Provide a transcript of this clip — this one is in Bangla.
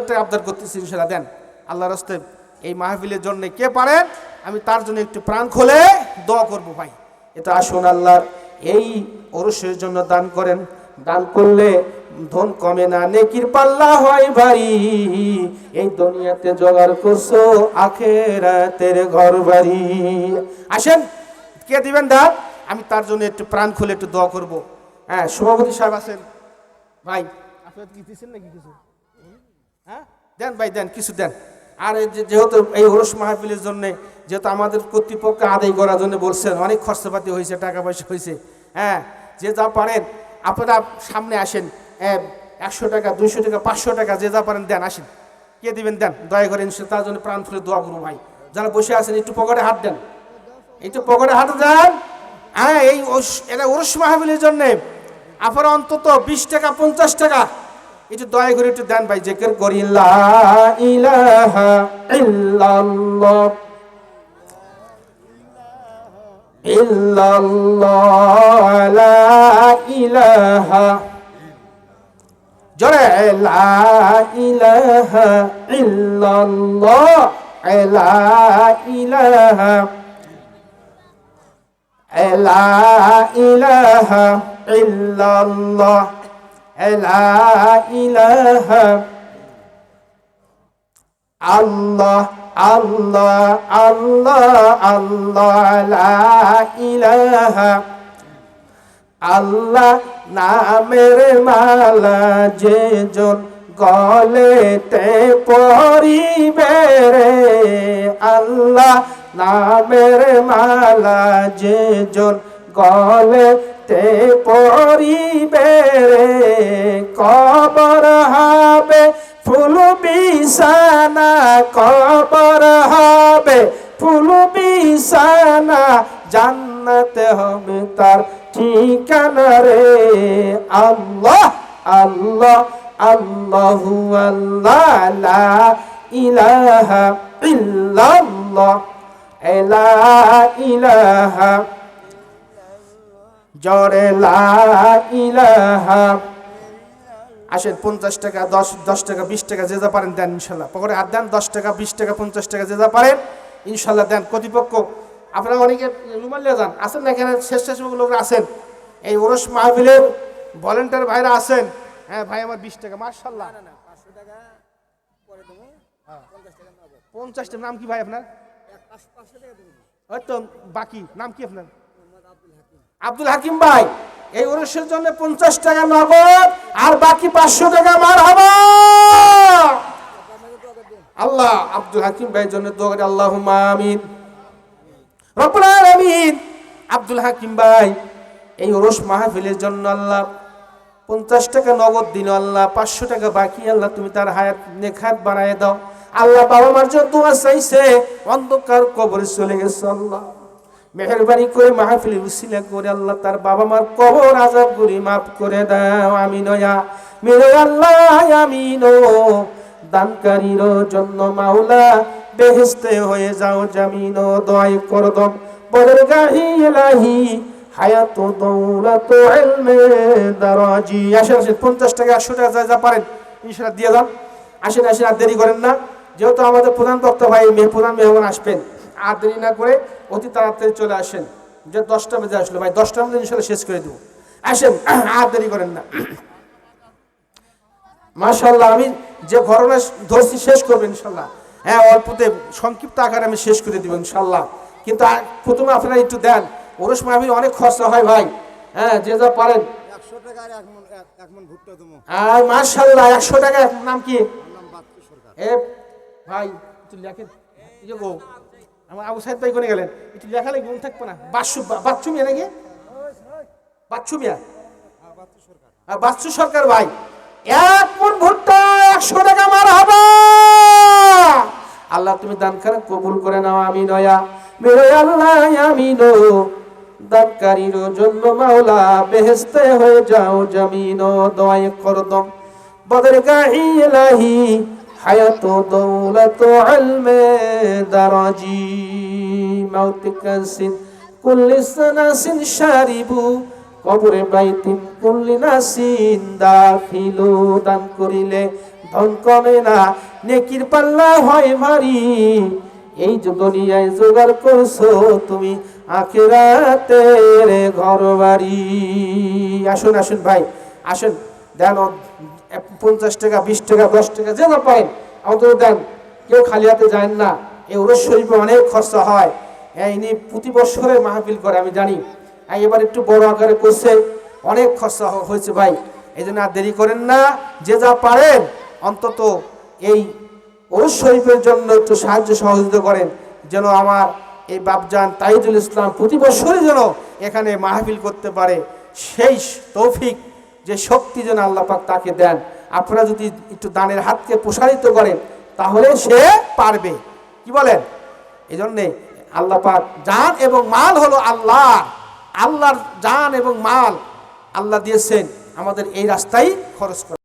টাকা আবদার করতেছি, ইনশাআল্লাহ দেন আল্লাহর রাস্তে। এই মাহফিলের জন্য কে পারেন আমি তার জন্য একটু প্রাণ খুলে দোয়া করব ভাই। এটা আসুন আল্লাহর এই ওরসের জন্য দান করেন। দান করলে ধন কমে না, নেকির পাল্লা হয় ভারী। এই দুনিয়াতে জোগাড় করছো, আখিরাতের ঘর বাড়ি। আসেন, কে দিবেন দান আমি তার জন্য একটু প্রাণ খুলে একটু দোয়া করব। হ্যাঁ, সভাপতি সাহেব আছেন ভাই, আপনারা কি দিচ্ছেন নাকি কিছু? হ্যাঁ দেন ভাই, দেন কিছু দেন। আর যেহেতু এই ওরস মাহফিলের জন্য, যেহেতু আমাদের কর্তৃপক্ষ আদায় করার জন্য বলছেন, অনেক খরচাপাতি হয়েছে, টাকা পয়সা হয়েছে। হ্যাঁ, যে যা পারেন আপনারা সামনে আসেন। 100 টাকা, 200 টাকা, 500 টাকা, যে যা পারেন দেন। আসেন, কে দিবেন দেন, দয়া করে তার জন্য প্রাণ খুলে দোয়া করুন ভাই। যারা বসে আছেন একটু পকেটে হাত দেন, একটু পকেটে হাত দেন। হ্যাঁ, এই এটা ওরস মাহফিলের জন্য আপনারা অন্তত 20 টাকা, 50 টাকা একটু দয়া করে একটু দেন ভাই। জিকির করি লা ইলাহা ইল্লাল্লাহ ইল্লাল্লাহ লা ইলাহা, জোরে লা ইলাহা ইল্লাল্লাহ লা ইলাহা লা ইলাহা ইল্লাল্লাহ লা ইলাহা আল্লাহ আল্লাহ আল্লাহ আল্লাহ লা ইলাহা। আল্লাহ নামের মালা যে জন গলেতে পরিবে রে, আল্লাহ নামের মালা যে জন গলেতে পরিবে রে, কবর হবে ফুল বিছানা, কবর হবে ফুল বিছানা, জান্নাতে হবে তার ঠিকানা রে। আল্লাহ আল্লাহ আল্লাহু আল্লাহ লা ইলাহা ইল্লাল্লাহ লা ইলাহা, জোরে লা ইলাহা। আসেন, 50 টাকা, 10 টাকা, 20 টাকা, যে যা পারেন দেন ইনশাল্লাহ। পকেটে হাত দেন, 10 টাকা, 20 টাকা, 50 টাকা, যে যা পারেন ইনশাল্লাহ দেন। কর্তৃপক্ষ আপনারা অনেকে রুমালিয়া যান, আসেন না এখানে স্বেচ্ছাসেবক লোকরা আছেন, এই ওরস মাহফিলের ভলেন্টিয়ার ভাইরা আছেন। হ্যাঁ ভাই, আমার 20 টাকা, মাশাআল্লাহ। 50 টাকা নাম কি ভাই আপনার? ওই তো বাকি নাম কি আপনার? আব্দুল হাকিম ভাই। এই ওরসের জন্য 50 টাকা নগদ, আর বাকি 500 টাকা মারহাবা। আল্লাহ আব্দুল হাকিম ভাইয়ের জন্য দোয়া করি, আল্লাহুম্মা আমিন রব্বুল আলামিন। আব্দুল হাকিম ভাই এই ওরস মাহফিলের জন্য আল্লাহ 50 টাকা নগদ দিন, আল্লাহ 500 টাকা বাকি, আল্লাহ তুমি তার হায়াত নেখাত বানায় দাও। আল্লাহ বাবা মার জন্য দোয়া চাইছে, অন্ধকার কবরে চলে গেছে, আল্লাহ মেহেরবানি করে মাহফিলের উসিলা করে আল্লাহ তার বাবা মার কবর আযাব গুরি মাফ করে দাও। আমিন ইয়া মেরে আল্লাহ আমিন। দানকারীর জন্য মাওলা বেহেশতে হয়ে যাও জামিন, দোয়া করদম বদর গাহি ইলাহি হায়াত দৌলত ইলমে দারাজি। আসেন 50 টাকা, 100 টাকা যা পারেন ইনশাআল্লাহ দিয়ে যান। আসেন আসেন, আর দেরি করেন না, যেহেতু আমাদের প্রধান বক্তা ভাই প্রধান মেহমান আসবেন, আর দেরি না করে অতি তাড়াতাড়ি চলে আসেন। যে 10টা বেজে আসলো ভাই, 10টার মধ্যে ইনশাআল্লাহ শেষ করে দেবো। আসেন, আর দেরি করেন না। মাশাআল্লাহ, আমি যে ঘটনা ধরছি শেষ করবো ইনশাআল্লাহ। হ্যাঁ, অল্পতে সংক্ষিপ্ত আকারে আমি শেষ করে দিব ইনশাআল্লাহ। কিন্তু প্রথমে আপনারা একটু দেন, ওরস মাহফিল অনেক খরচা হয় ভাই। হ্যাঁ, যে যা পারেন। 100 টাকা আর এক মন ভুট্টা দেবো। আর মাশাআল্লাহ, 100 টাকা। নাম কি? এ ভাই একটু লেখেন, গো আমার আবু সাহেব ভাই কোনে গেলেন? একটু লেখা লাগবে, মনে থাকবে না। বাচ্চু মিয়া নাকি? বাচ্চু মিয়া, বাচ্চু সরকার ভাই। 1 মন ভুট্টা 100 টাকা মারহাবা। আল্লাহ তুমি দান করে কবুল করে নাও। আমিন ইয়া মেরে আল্লাহ আমিন। দানকারীর জন্য মাওলা বেহেশতে হয়ে যাও জামিন, দোয়া করদম বদর গাহি ইলাহি হায়াত দৌলত ইলমে দারাজি। মাউতিকাসিন কুল্লি সানাসিন শারিবু কবরে বাইতিন কুল্লি নাসিন দাখিলু। দান করিলে ধন কমে না, নেকির পাল্লা হয় ভারী। এই যে দুনিয়ায় জোগাড় করছো তুমি, আখিরাতের ঘর বাড়ি। আসুন আসুন ভাই, আসুন দেন 50 টাকা, 20 টাকা, 10 টাকা যে না পারেন অন্তত দেন। কেউ খালি হাতে যায় না। এই উরুস শরীফে অনেক খরচা হয়। ইনি প্রতি বছরে মাহফিল করে আমি জানি, এবার একটু বড় আকারে করছে, অনেক খরচা হয়েছে ভাই। এই জন্য আর দেরি করেন না, যে যা পারেন অন্তত এই উরুস শরীফের জন্য একটু সাহায্য সহযোগিতা করেন, যেন আমার এই বাপজান তাইজুল ইসলাম প্রতি বছরই যেন এখানে মাহফিল করতে পারে। সেই তৌফিক, যে শক্তি যেন আল্লাহ পাক তাকে দেন। আপনারা যদি একটু দানের হাতকে প্রসারিত করেন তাহলে সে পারবে। কি বলেন? এই জন্যে আল্লাহ পাক, জান এবং মাল হলো আল্লাহ, আল্লাহর জান এবং মাল আল্লাহ দিয়েছেন আমাদের এই রাস্তায় খরচ করা।